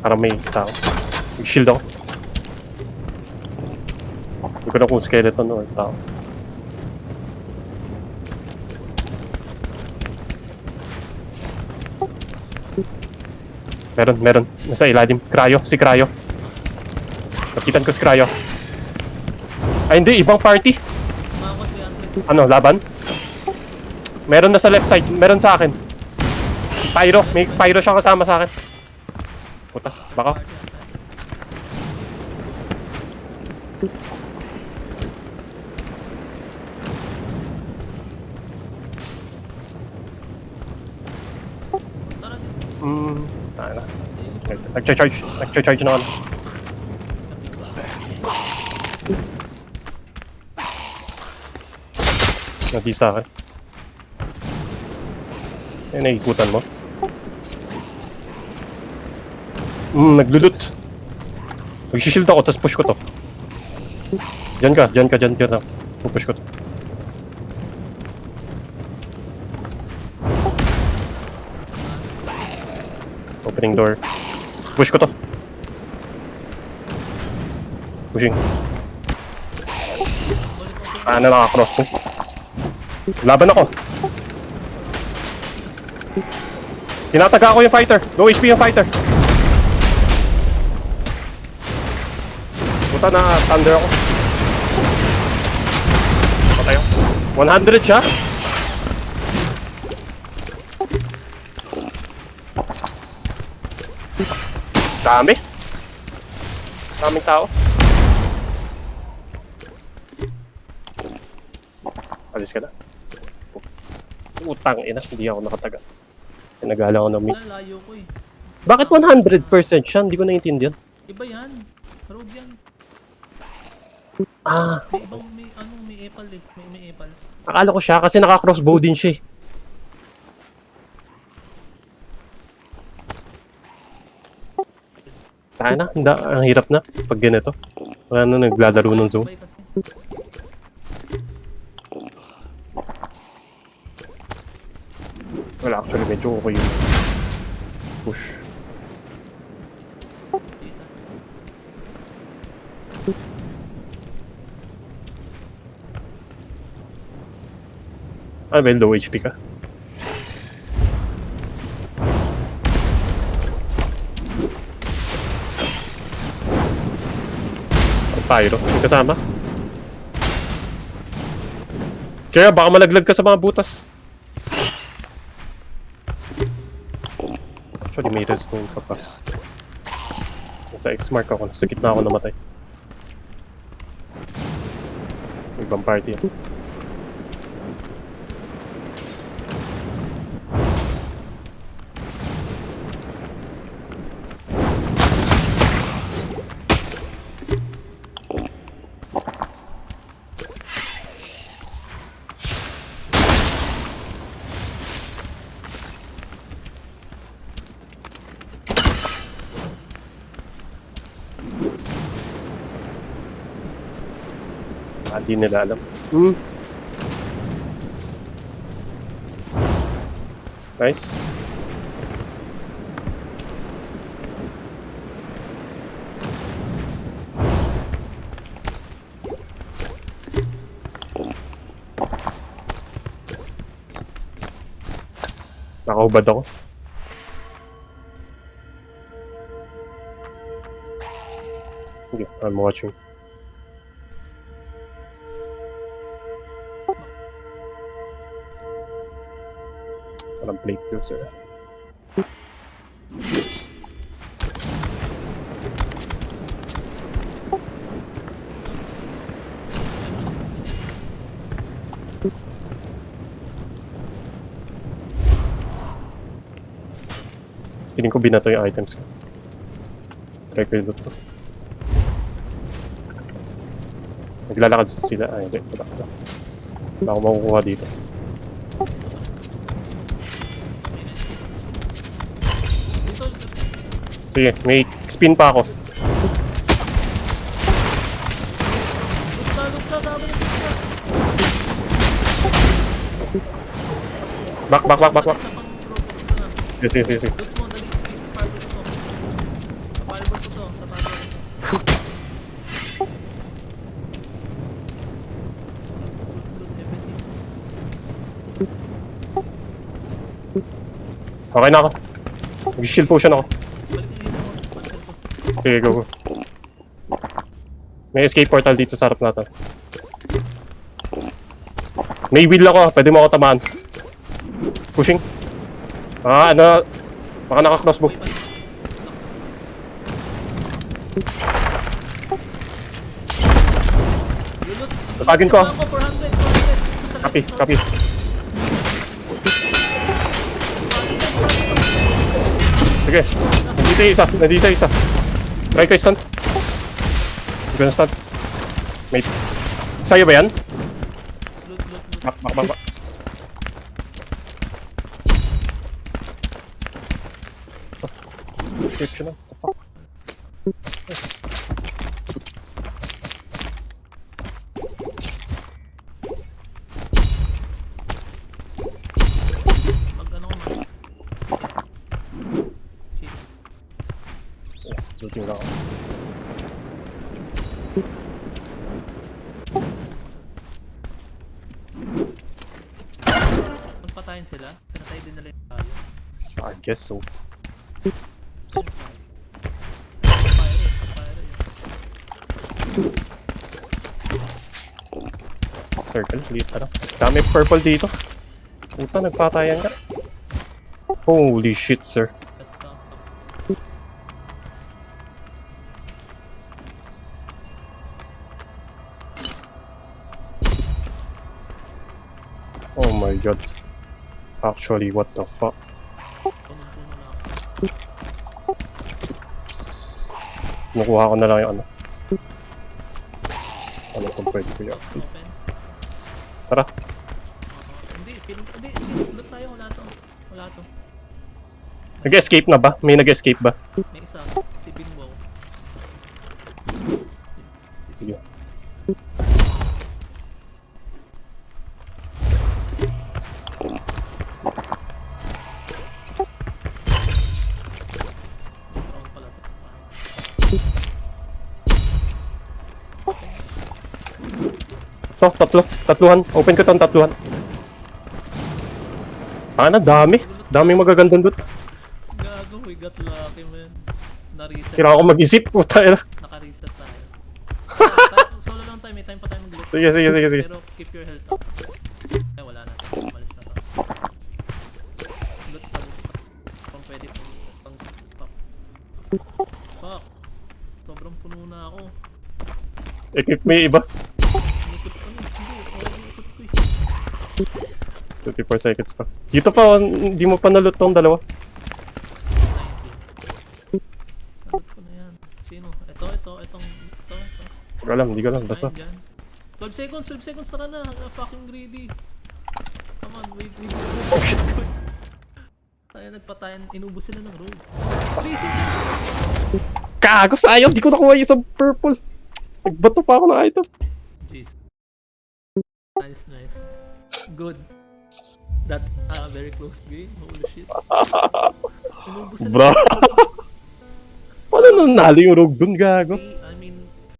Parang may tao. May shield ako. Hindi ko na kung skeleton or tao. Meron. Nasa ilalim. Cryo. Si Cryo. Nakitan ko si Cryo. Ay hindi, ibang party. Ano, laban? Meron na sa left side. Meron sa akin. Si Pyro. May Pyro siyang kasama sa akin. Puta, baka. Tayo na. Nag-charge na ako. Hindi sa akin. Ay, naikutan mo. Naglulot. Mag-shield ako, tapos push ko to. Diyan ka. Push ko to. Opening door. Push ko to. Pushing. Paano nakakross to? Laban ako. Tinataga ako yung fighter. Low HP yung fighter. Puta na thunder ako. Patay ako. 100 siya. Daming tao. Alis ka na. Utang ina, hindi ako nakataga. Nagala ako ng miss. Layo ko eh. Bakit 100% siya? Hindi ko naiintindihan. Iba yan. Rogue yan. May ibang, may epal eh. May epal. Akala ko siya kasi naka-crossbow din siya eh. Tayo na, ang hirap na pag ganito. Wala na naglalaro ng zone. Wala, actually medyo okay yung push. May low HP ka. Pyro, may kasama. Kaya baka malaglag ka sa mga butas. Actually may redstone ka pa. Nasa X-mark ako, sa gitna ako namatay. Ibang party yan. Hindi nila alam. Nice. Nakahubad ako. Okay, I'm watching. Parang plate user. Yes. Piling ko binato yung items ko. Try ko yung loot to. Naglalakad sila. Ay, hindi. Wala ako makukuha dito. Sige, may spin pa ako. Back. Yes. Cover ko to. Tatago. Everything. Okay na ako. Mag-shield potion ako. Balik na dito ako. Pansin ko. Sige, go. May escape portal dito sa harap natin. May wheel ako, pwede mo ako tamaan. Pushing. Ano? Baka naka-crossbow. Uy, balik. Lulot. Tasagin ko. Ako, 400. 400. Copy, copy. Sige. Nandito yung isa. Nandito yung isa. Try ko i-stun. Hindi ko na-stun. Mate. Sa'yo ba yan? Loot, loot, loot. Back. Description lang. What the fuck? Mag-ano ko man. Shit. Looting lang ako. Magpatayin sila. Pinatay din nila yung tayo. I guess so. Circle, dito na. Dami purple dito. Puta, nagpatayan ka. Holy shit, sir. Oh my god. Actually, what the fuck? Nakuha ko na lang yung ano. Ano kung pwede ko yun? Open. Tara. Hindi. Loot tayo. Wala to. Nag-escape na ba? May nag-escape ba? May isa. Si Binwo. Sige. Round pala to. Tatluhan. Open ko tong tatluhan. Dami. Daming magagandang doon. Gago, we got lucky, man. Na-reset. Kailangan ko mag-isip. Puta. Naka-reset tayo. Solo lang tayo. May time pa tayo mag-loot. Sige. Pero keep your health up. Ay, wala na. Umalis na to. Loot pa. Kung pwede pang pop. Fuck. Sobrang puno na ako. Equip mo yung iba. Inikot ko na. Hindi. Inikot ko eh. 24 seconds pa. Dito pa, hindi mo pa nalot tong dalawa. 19. Nalot ko na yan. Sino? Ito. Hindi ko alam. Basta. Ayun dyan. 12 seconds. Tara na. Ang fucking greedy. Come on, wait. Oh shit. Tayo nagpatayan. Inubos sila ng road. 3 seconds. Kago, sayang. Di ko nakuha yung isang purple. Nagbato pa ako ng item. Jeez. Nice. Good. That, very close game. Holy shit. Inubos sila. Bro. Paano nanalo yung rogue dun, gago? Okay,